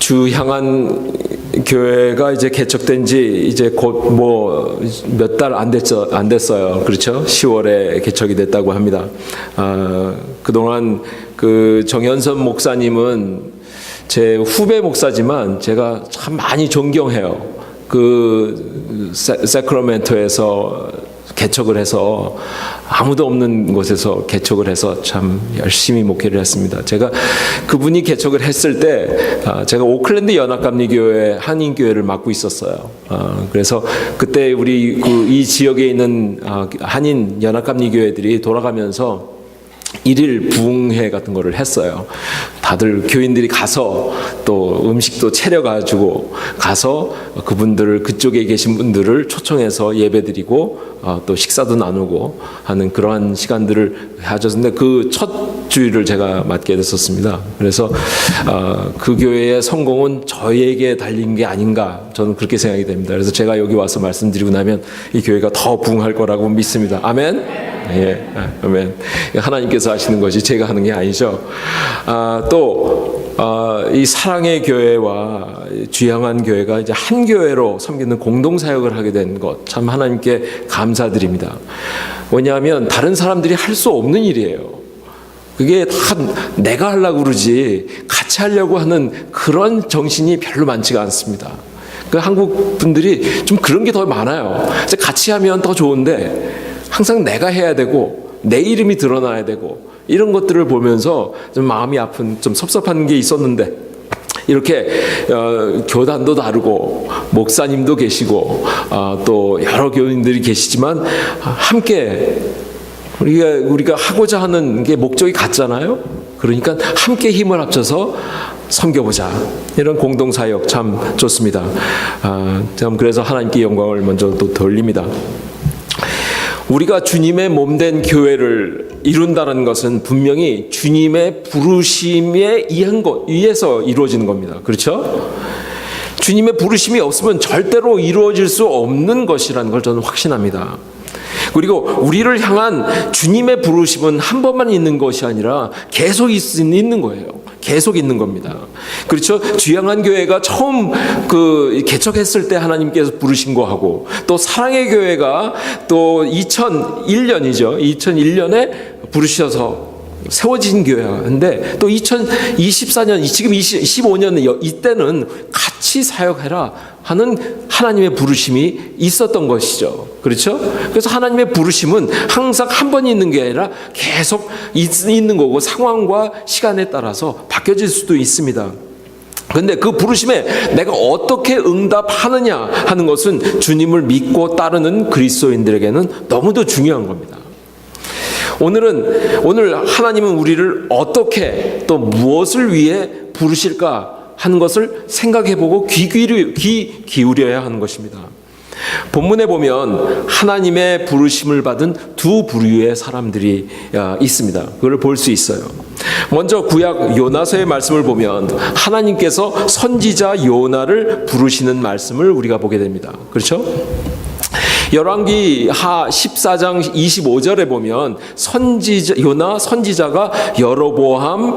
주 향한 교회가 이제 개척된 지 이제 곧 뭐 몇 달 안 됐어요. 그렇죠? 10월에 개척이 됐다고 합니다. 그동안 그 정현선 목사님은 제 후배 목사지만 제가 참 많이 존경해요. 그 세크라멘토에서 개척을 해서 아무도 없는 곳에서 개척을 해서 참 열심히 목회를 했습니다. 제가 그분이 개척을 했을 때 제가 오클랜드 연합감리교회 한인교회를 맡고 있었어요. 그래서 그때 우리 이 지역에 있는 한인 연합감리교회들이 돌아가면서 일일 부흥회 같은 거를 했어요. 다들 교인들이 가서 또 음식도 차려가지고 가서 그분들을 그쪽에 계신 분들을 초청해서 예배드리고 또 식사도 나누고 하는 그러한 시간들을 가졌는데 그 첫 주일을 제가 맡게 됐었습니다. 그래서 그 교회의 성공은 저희에게 달린 게 아닌가 저는 그렇게 생각이 됩니다. 그래서 제가 여기 와서 말씀드리고 나면 이 교회가 더 부흥할 거라고 믿습니다. 아멘. 예, 아멘. 하나님께서 하시는 것이 제가 하는 게 아니죠. 이 사랑의 교회와 주향한 교회가 이제 한 교회로 섬기는 공동 사역을 하게 된 것 참 하나님께 감사드립니다. 왜냐하면 다른 사람들이 할 수 없는 일이에요. 그게 다 내가 하려고 그러지 같이 하려고 하는 그런 정신이 별로 많지가 않습니다. 그 한국 분들이 좀 그런 게 더 많아요. 같이 하면 더 좋은데 항상 내가 해야 되고 내 이름이 드러나야 되고 이런 것들을 보면서 좀 마음이 아픈 좀 섭섭한 게 있었는데 이렇게 교단도 다르고 목사님도 계시고 또 여러 교인들이 계시지만 함께 우리가 하고자 하는 게 목적이 같잖아요. 그러니까 함께 힘을 합쳐서 섬겨보자. 이런 공동사역 참 좋습니다. 참 그래서 하나님께 영광을 먼저 또 돌립니다. 우리가 주님의 몸된 교회를 이룬다는 것은 분명히 주님의 부르심에 의해서 이루어지는 겁니다. 그렇죠? 주님의 부르심이 없으면 절대로 이루어질 수 없는 것이라는 걸 저는 확신합니다. 그리고 우리를 향한 주님의 부르심은 한 번만 있는 것이 아니라 계속 있는 거예요. 계속 있는 겁니다. 그렇죠? 주향한 교회가 처음 개척했을 때 하나님께서 부르신 거하고 또 사랑의 교회가 또 2001년이죠. 2001년에 부르셔서 세워진 교회인데 또 2024년 지금 25년 이때는 같이 사역해라 하는 하나님의 부르심이 있었던 것이죠. 그렇죠? 그래서 하나님의 부르심은 항상 한 번 있는 게 아니라 계속 있는 거고 상황과 시간에 따라서 바뀌어질 수도 있습니다. 그런데 그 부르심에 내가 어떻게 응답하느냐 하는 것은 주님을 믿고 따르는 그리스도인들에게는 너무도 중요한 겁니다. 오늘 하나님은 우리를 어떻게 또 무엇을 위해 부르실까 하는 것을 생각해보고 귀 기울여야 하는 것입니다. 본문에 보면 하나님의 부르심을 받은 두 부류의 사람들이 있습니다. 그걸 볼 수 있어요. 먼저 구약 요나서의 말씀을 보면 하나님께서 선지자 요나를 부르시는 말씀을 우리가 보게 됩니다. 그렇죠? 열왕기 하 14장 25절에 보면 요나 선지자가 여로보암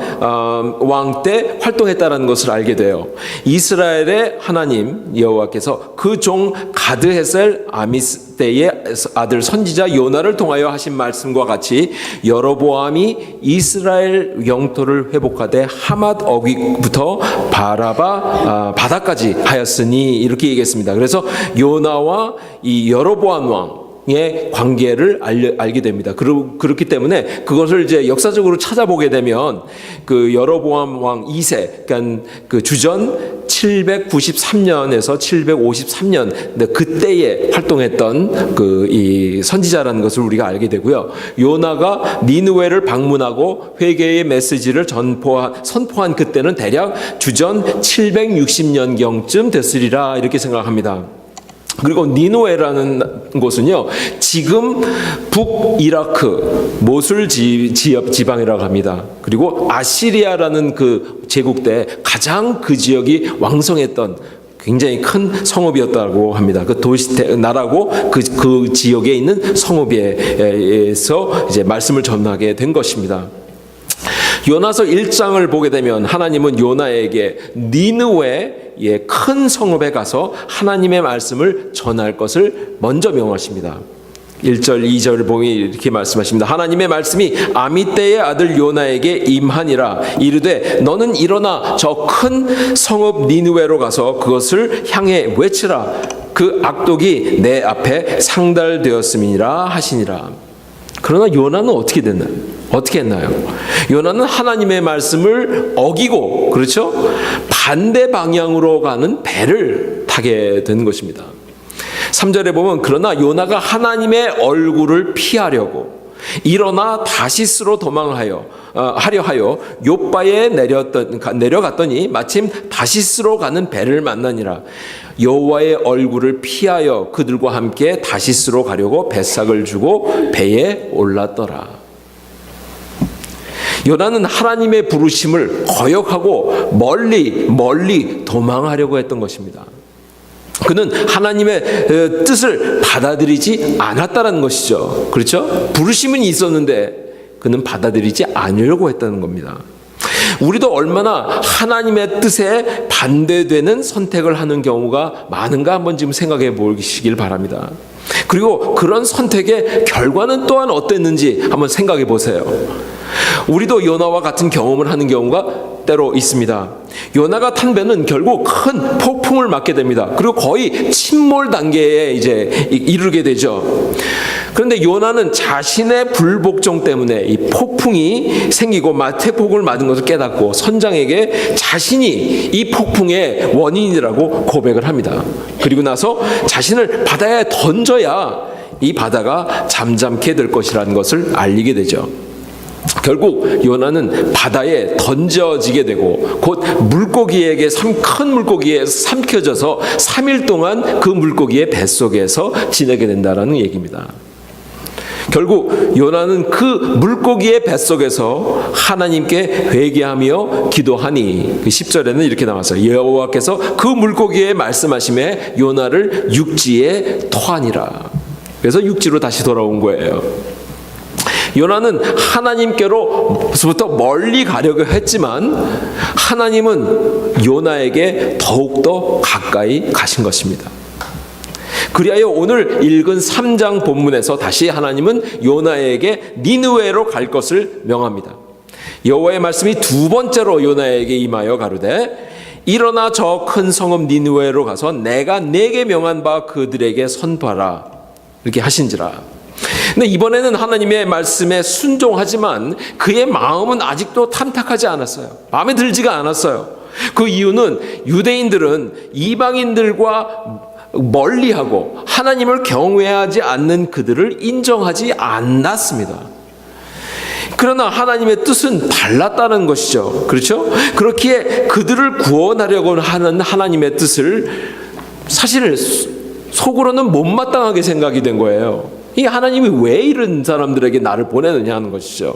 왕 때 활동했다는 것을 알게 돼요. 이스라엘의 하나님 여호와께서 그 종 가드헤셀 아미스 때의 아들 선지자 요나를 통하여 하신 말씀과 같이 여로보암이 이스라엘 영토를 회복하되 하맛 어귀부터 바라바 바다까지 하였으니 이렇게 얘기했습니다. 그래서 요나와 이 여로보암 왕의 관계를 알게 됩니다. 그렇기 때문에 그것을 이제 역사적으로 찾아보게 되면 그 여로보암 왕 2세, 그러니까 그 주전 793년에서 753년 그때에 활동했던 이 선지자라는 것을 우리가 알게 되고요. 요나가 니느웨를 방문하고 회개의 메시지를 선포한 그때는 대략 주전 760년경쯤 됐으리라 이렇게 생각합니다. 그리고 니느웨라는 곳은요, 지금 북이라크 모술 지방이라고 합니다. 그리고 아시리아라는 그 제국 때 가장 그 지역이 왕성했던 굉장히 큰 성읍이었다고 합니다. 그 나라고 그 지역에 있는 성읍에서 이제 말씀을 전하게 된 것입니다. 요나서 1장을 보게 되면 하나님은 요나에게 니느웨의 큰 성읍에 가서 하나님의 말씀을 전할 것을 먼저 명하십니다. 1절 2절을 보면 이렇게 말씀하십니다. 하나님의 말씀이 아미떼의 아들 요나에게 임하니라. 이르되 너는 일어나 저 큰 성읍 니느웨로 가서 그것을 향해 외치라. 그 악독이 내 앞에 상달되었음이니라 하시니라. 그러나 요나는 어떻게 했나요? 요나는 하나님의 말씀을 어기고, 그렇죠? 반대 방향으로 가는 배를 타게 된 것입니다. 3절에 보면 그러나 요나가 하나님의 얼굴을 피하려고 일어나 다시스로 도망하여 하려 하여 욥바에 내려갔더니 마침 다시스로 가는 배를 만나니라. 여호와의 얼굴을 피하여 그들과 함께 다시스로 가려고 뱃삭을 주고 배에 올랐더라. 요나는 하나님의 부르심을 거역하고 멀리 도망하려고 했던 것입니다. 그는 하나님의 뜻을 받아들이지 않았다는 것이죠. 그렇죠? 부르심은 있었는데 그는 받아들이지 않으려고 했다는 겁니다. 우리도 얼마나 하나님의 뜻에 반대되는 선택을 하는 경우가 많은가 한번 지금 생각해 보시길 바랍니다. 그리고 그런 선택의 결과는 또한 어땠는지 한번 생각해 보세요. 우리도 요나와 같은 경험을 하는 경우가 때로 있습니다. 요나가 탄 배는 결국 큰 폭풍을 맞게 됩니다. 그리고 거의 침몰 단계에 이제 이르게 되죠. 그런데 요나는 자신의 불복종 때문에 이 폭풍이 생기고 태폭을 맞은 것을 깨닫고 선장에게 자신이 이 폭풍의 원인이라고 고백을 합니다. 그리고 나서 자신을 바다에 던져야 이 바다가 잠잠게 될 것이라는 것을 알리게 되죠. 결국 요나는 바다에 던져지게 되고 곧 물고기에게 큰 물고기에 삼켜져서 3일 동안 그 물고기의 뱃속에서 지내게 된다는 얘기입니다. 결국 요나는 그 물고기의 뱃속에서 하나님께 회개하며 기도하니 10절에는 이렇게 나왔어요. 여호와께서 그 물고기에 말씀하심에 요나를 육지에 토하니라. 그래서 육지로 다시 돌아온 거예요. 요나는 하나님께로부터 멀리 가려고 했지만 하나님은 요나에게 더욱더 가까이 가신 것입니다. 그리하여 오늘 읽은 3장 본문에서 다시 하나님은 요나에게 니느웨로 갈 것을 명합니다. 여호와의 말씀이 두 번째로 요나에게 임하여 가로되 일어나 저 큰 성읍 니느웨로 가서 내가 네게 명한 바 그들에게 선포하라. 이렇게 하신지라. 근데 이번에는 하나님의 말씀에 순종하지만 그의 마음은 아직도 탐탁하지 않았어요. 마음에 들지가 않았어요. 그 이유는 유대인들은 이방인들과 멀리하고 하나님을 경외하지 않는 그들을 인정하지 않았습니다. 그러나 하나님의 뜻은 달랐다는 것이죠. 그렇죠? 그렇기에 그들을 구원하려고 하는 하나님의 뜻을 사실 속으로는 못마땅하게 생각이 된 거예요. 이 하나님이 왜 이런 사람들에게 나를 보내느냐 하는 것이죠.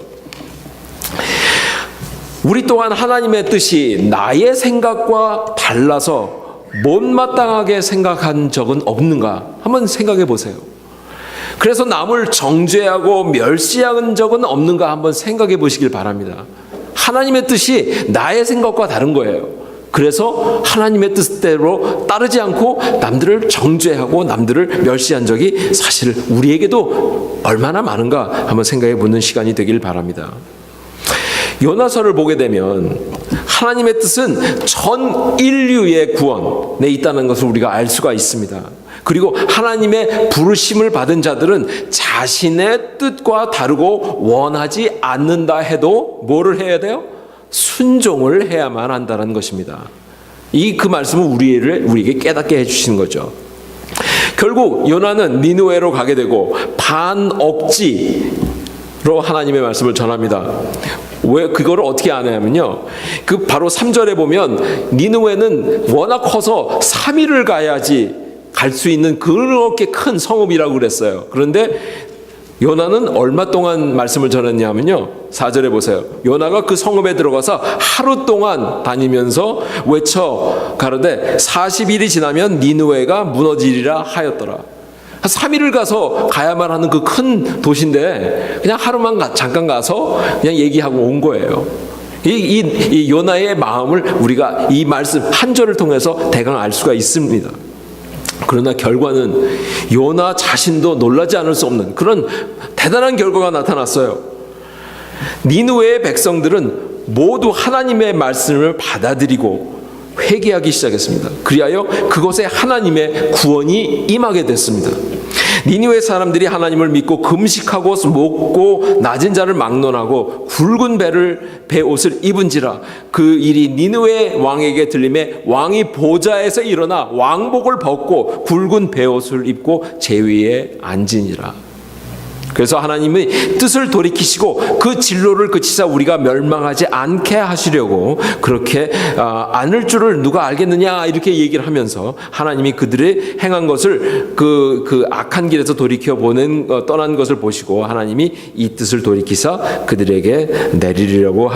우리 또한 하나님의 뜻이 나의 생각과 달라서 못마땅하게 생각한 적은 없는가 한번 생각해 보세요. 그래서 남을 정죄하고 멸시한 적은 없는가 한번 생각해 보시길 바랍니다. 하나님의 뜻이 나의 생각과 다른 거예요. 그래서 하나님의 뜻대로 따르지 않고 남들을 정죄하고 남들을 멸시한 적이 사실 우리에게도 얼마나 많은가 한번 생각해 보는 시간이 되길 바랍니다. 요나서를 보게 되면 하나님의 뜻은 전 인류의 구원에 있다는 것을 우리가 알 수가 있습니다. 그리고 하나님의 부르심을 받은 자들은 자신의 뜻과 다르고 원하지 않는다 해도 뭐를 해야 돼요? 순종을 해야만 한다는 것입니다. 그 말씀은 우리에게 깨닫게 해주시는 거죠. 결국 요나는 니느웨로 가게 되고 반억지로 하나님의 말씀을 전합니다. 왜 그거를 어떻게 아냐면요. 바로 3절에 보면 니느웨는 워낙 커서 3일을 가야지 갈 수 있는 그렇게 큰 성읍이라고 그랬어요. 그런데 요나는 얼마 동안 말씀을 전했냐면요. 4절에 보세요. 요나가 그 성읍에 들어가서 하루 동안 다니면서 외쳐 가로되 40일이 지나면 니느웨가 무너지리라 하였더라. 3일을 가서 가야만 하는 그 큰 도시인데 그냥 하루만 잠깐 가서 그냥 얘기하고 온 거예요. 이 요나의 마음을 우리가 이 말씀 한 절을 통해서 대강 알 수가 있습니다. 그러나 결과는 요나 자신도 놀라지 않을 수 없는 그런 대단한 결과가 나타났어요. 니느웨의 백성들은 모두 하나님의 말씀을 받아들이고 회개하기 시작했습니다. 그리하여 그곳에 하나님의 구원이 임하게 됐습니다. 니느웨 사람들이 하나님을 믿고 금식하고 먹고 낮은 자를 막론하고 굵은 배 옷을 입은지라 그 일이 니느웨 왕에게 들림에 왕이 보좌에서 일어나 왕복을 벗고 굵은 배 옷을 입고 제위에 앉으니라. 그래서 하나님의 뜻을 돌이키시고 그 진로를 그치사 우리가 멸망하지 않게 하시려고 그렇게 않을 줄을 누가 알겠느냐 이렇게 얘기를 하면서 하나님이 그들의 행한 것을 그 악한 길에서 돌이켜 떠난 것을 보시고 하나님이 이 뜻을 돌이키사 그들에게 내리려고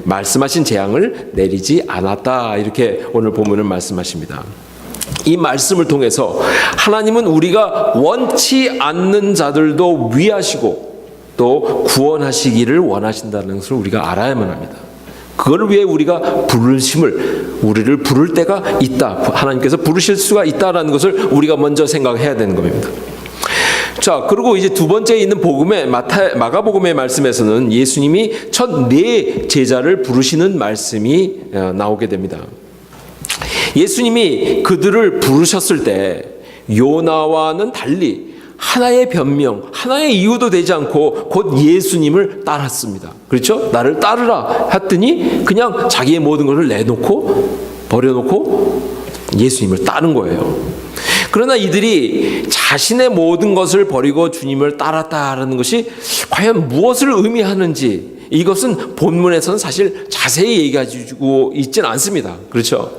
말씀하신 재앙을 내리지 않았다 이렇게 오늘 본문은 말씀하십니다. 이 말씀을 통해서 하나님은 우리가 원치 않는 자들도 위하시고 또 구원하시기를 원하신다는 것을 우리가 알아야만 합니다. 그걸 위해 우리가 우리를 부를 때가 있다. 하나님께서 부르실 수가 있다라는 것을 우리가 먼저 생각해야 되는 겁니다. 자, 그리고 이제 두 번째 있는 마가복음의 말씀에서는 예수님이 첫 네 제자를 부르시는 말씀이 나오게 됩니다. 예수님이 그들을 부르셨을 때 요나와는 달리 하나의 변명, 하나의 이유도 되지 않고 곧 예수님을 따랐습니다. 그렇죠? 나를 따르라 했더니 그냥 자기의 모든 것을 버려놓고 예수님을 따른 거예요. 그러나 이들이 자신의 모든 것을 버리고 주님을 따랐다라는 것이 과연 무엇을 의미하는지 이것은 본문에서는 사실 자세히 얘기하고 있지는 않습니다. 그렇죠?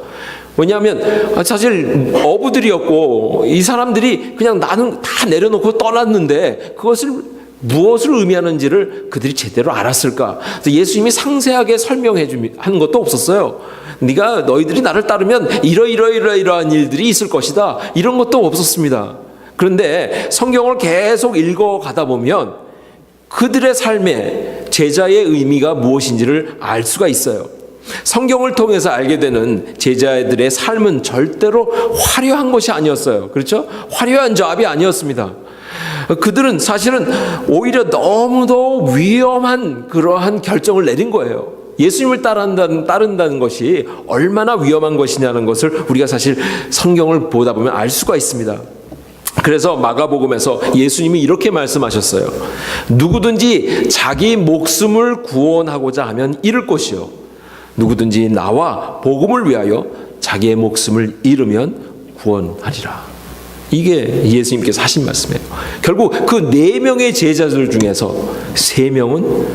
왜냐하면 사실 어부들이었고 이 사람들이 그냥 나는 다 내려놓고 떠났는데 그것을 무엇을 의미하는지를 그들이 제대로 알았을까? 예수님이 상세하게 설명해 하는 것도 없었어요. 너희들이 나를 따르면 이러이러한 일들이 있을 것이다. 이런 것도 없었습니다. 그런데 성경을 계속 읽어가다 보면 그들의 삶에 제자의 의미가 무엇인지를 알 수가 있어요. 성경을 통해서 알게 되는 제자들의 삶은 절대로 화려한 것이 아니었어요. 그렇죠? 화려한 잡이 아니었습니다. 그들은 사실은 오히려 너무도 위험한 그러한 결정을 내린 거예요. 예수님을 따른다는 것이 얼마나 위험한 것이냐는 것을 우리가 사실 성경을 보다 보면 알 수가 있습니다. 그래서 마가복음에서 예수님이 이렇게 말씀하셨어요. 누구든지 자기 목숨을 구원하고자 하면 잃을 것이요 누구든지 나와 복음을 위하여 자기의 목숨을 잃으면 구원하리라. 이게 예수님께서 하신 말씀이에요. 결국 그 4명의 제자들 중에서 3명은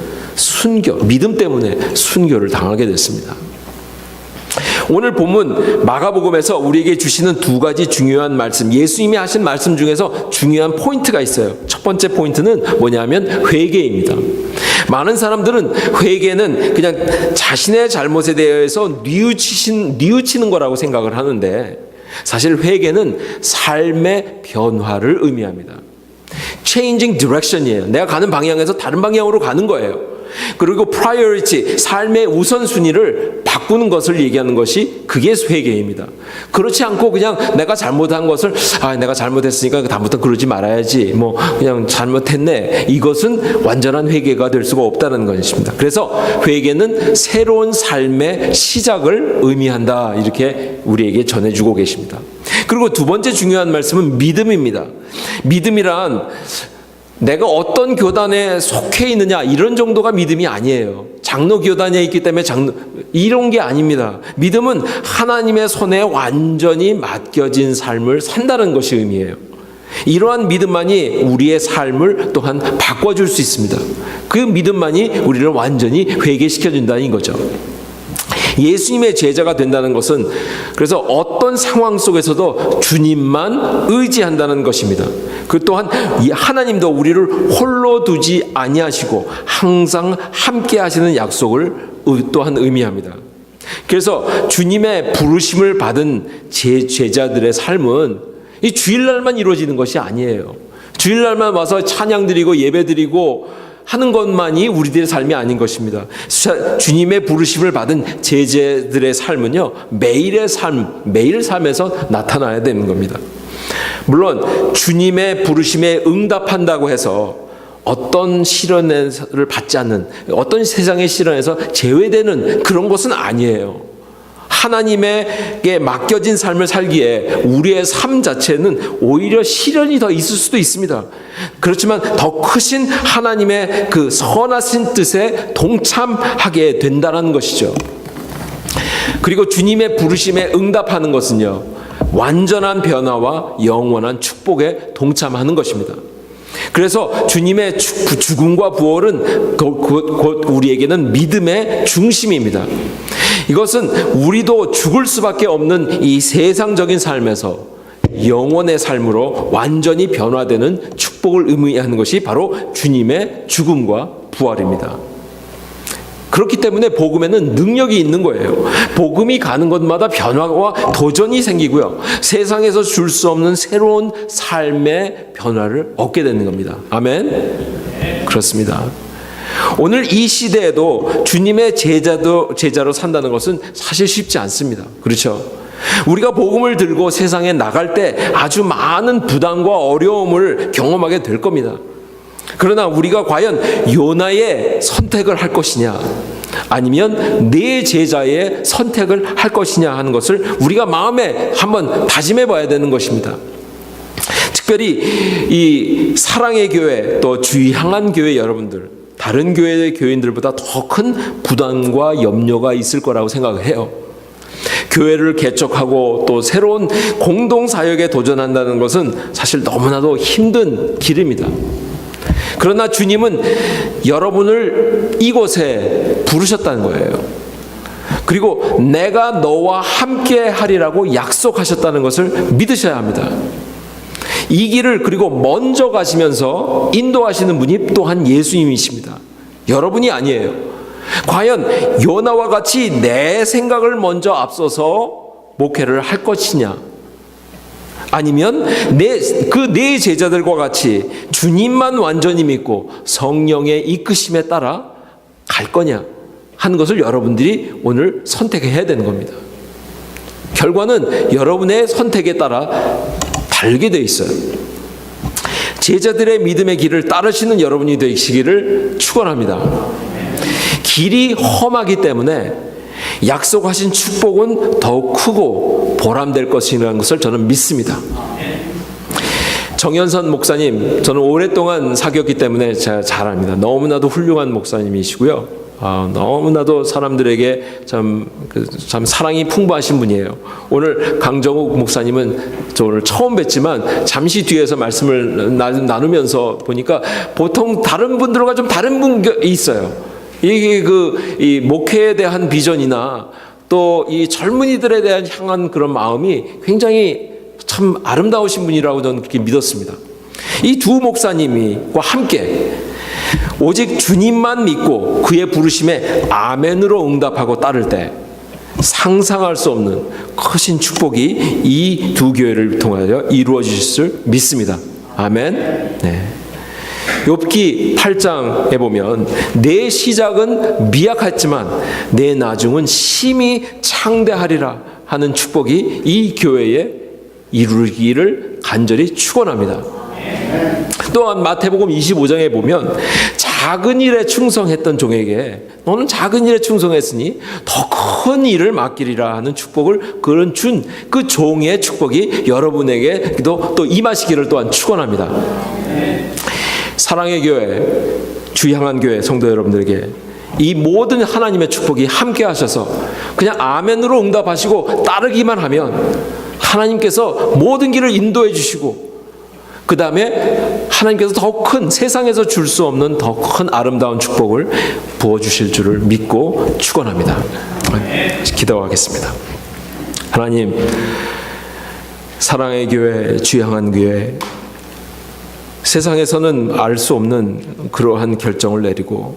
믿음 때문에 순교를 당하게 됐습니다. 오늘 본문 마가복음에서 우리에게 주시는 두 가지 중요한 말씀, 예수님이 하신 말씀 중에서 중요한 포인트가 있어요. 첫 번째 포인트는 뭐냐면 회개입니다. 많은 사람들은 회개는 그냥 자신의 잘못에 대해서 뉘우치는 거라고 생각을 하는데 사실 회개는 삶의 변화를 의미합니다. Changing direction이에요. 내가 가는 방향에서 다른 방향으로 가는 거예요. 그리고 priority, 삶의 우선순위를 바꾸는 것을 얘기하는 것이 그게 회개입니다. 그렇지 않고 그냥 내가 잘못한 것을 내가 잘못했으니까 다음부터 그러지 말아야지 그냥 잘못했네. 이것은 완전한 회개가 될 수가 없다는 것입니다. 그래서 회개는 새로운 삶의 시작을 의미한다. 이렇게 우리에게 전해주고 계십니다. 그리고 두 번째 중요한 말씀은 믿음입니다. 믿음이란 내가 어떤 교단에 속해 있느냐 이런 정도가 믿음이 아니에요. 장로 교단에 있기 때문에 이런 게 아닙니다. 믿음은 하나님의 손에 완전히 맡겨진 삶을 산다는 것이 의미해요. 이러한 믿음만이 우리의 삶을 또한 바꿔줄 수 있습니다. 그 믿음만이 우리를 완전히 회개시켜준다는 거죠. 예수님의 제자가 된다는 것은 그래서 어떤 상황 속에서도 주님만 의지한다는 것입니다. 그 또한 하나님도 우리를 홀로 두지 아니하시고 항상 함께 하시는 약속을 또한 의미합니다. 그래서 주님의 부르심을 받은 제자들의 삶은 이 주일날만 이루어지는 것이 아니에요. 주일날만 와서 찬양 드리고 예배 드리고 하는 것만이 우리들의 삶이 아닌 것입니다. 주님의 부르심을 받은 제자들의 삶은요, 매일의 삶에서 나타나야 되는 겁니다. 물론 주님의 부르심에 응답한다고 해서 어떤 시련을 받지 않는, 어떤 세상의 시련에서 제외되는 그런 것은 아니에요. 하나님에게 맡겨진 삶을 살기에 우리의 삶 자체는 오히려 시련이 더 있을 수도 있습니다. 그렇지만 더 크신 하나님의 그 선하신 뜻에 동참하게 된다는 것이죠. 그리고 주님의 부르심에 응답하는 것은요, 완전한 변화와 영원한 축복에 동참하는 것입니다. 그래서 주님의 죽음과 부활은 곧 우리에게는 믿음의 중심입니다. 이것은 우리도 죽을 수밖에 없는 이 세상적인 삶에서 영원의 삶으로 완전히 변화되는 축복을 의미하는 것이 바로 주님의 죽음과 부활입니다. 그렇기 때문에 복음에는 능력이 있는 거예요. 복음이 가는 곳마다 변화와 도전이 생기고요, 세상에서 줄 수 없는 새로운 삶의 변화를 얻게 되는 겁니다. 아멘? 그렇습니다. 오늘 이 시대에도 주님의 제자로 산다는 것은 사실 쉽지 않습니다. 그렇죠? 우리가 복음을 들고 세상에 나갈 때 아주 많은 부담과 어려움을 경험하게 될 겁니다. 그러나 우리가 과연 요나의 선택을 할 것이냐, 아니면 내 제자의 선택을 할 것이냐 하는 것을 우리가 마음에 한번 다짐해 봐야 되는 것입니다. 특별히 이 사랑의 교회, 또 주 향한 교회 여러분들, 다른 교회의 교인들보다 더 큰 부담과 염려가 있을 거라고 생각을 해요. 교회를 개척하고 또 새로운 공동사역에 도전한다는 것은 사실 너무나도 힘든 길입니다. 그러나 주님은 여러분을 이곳에 부르셨다는 거예요. 그리고 내가 너와 함께 하리라고 약속하셨다는 것을 믿으셔야 합니다. 이 길을 그리고 먼저 가시면서 인도하시는 분이 또한 예수님이십니다. 여러분이 아니에요. 과연 요나와 같이 내 생각을 먼저 앞서서 목회를 할 것이냐, 아니면 내 제자들과 같이 주님만 완전히 믿고 성령의 이끄심에 따라 갈 거냐 하는 것을 여러분들이 오늘 선택해야 되는 겁니다. 결과는 여러분의 선택에 따라 다르게 되어 있어요. 제자들의 믿음의 길을 따르시는 여러분이 되시기를 축원합니다. 길이 험하기 때문에 약속하신 축복은 더욱 크고 보람될 것이라는 것을 저는 믿습니다. 정연선 목사님, 저는 오랫동안 사귀었기 때문에 제가 잘 압니다. 너무나도 훌륭한 목사님이시고요, 너무나도 사람들에게 참 사랑이 풍부하신 분이에요. 오늘 강정욱 목사님은 저 오늘 처음 뵀지만 잠시 뒤에서 말씀을 나누면서 보니까 보통 다른 분들과 좀 다른 분이 있어요. 이게 이 목회에 대한 비전이나 또 이 젊은이들에 대한 향한 그런 마음이 굉장히 참 아름다우신 분이라고 저는 그렇게 믿었습니다. 이 두 목사님과 함께 오직 주님만 믿고 그의 부르심에 아멘으로 응답하고 따를 때 상상할 수 없는 크신 축복이 이 두 교회를 통하여 이루어질 줄 믿습니다. 아멘. 네. 욥기 8장에 보면 내 시작은 미약했지만 내 나중은 심히 창대하리라 하는 축복이 이 교회에 이루기를 간절히 축원합니다. 또한 마태복음 25장에 보면 작은 일에 충성했던 종에게 너는 작은 일에 충성했으니 더 큰 일을 맡기리라 하는 축복을 준 그 종의 축복이 여러분에게도 또 임하시기를 또한 축원합니다. 사랑의 교회, 주 향한 교회 성도 여러분들에게 이 모든 하나님의 축복이 함께 하셔서 그냥 아멘으로 응답하시고 따르기만 하면 하나님께서 모든 길을 인도해 주시고, 그 다음에 하나님께서 더 큰, 세상에서 줄 수 없는 더 큰 아름다운 축복을 부어주실 줄을 믿고 축원합니다. 기도하겠습니다. 하나님, 사랑의 교회, 주 향한 교회, 세상에서는 알 수 없는 그러한 결정을 내리고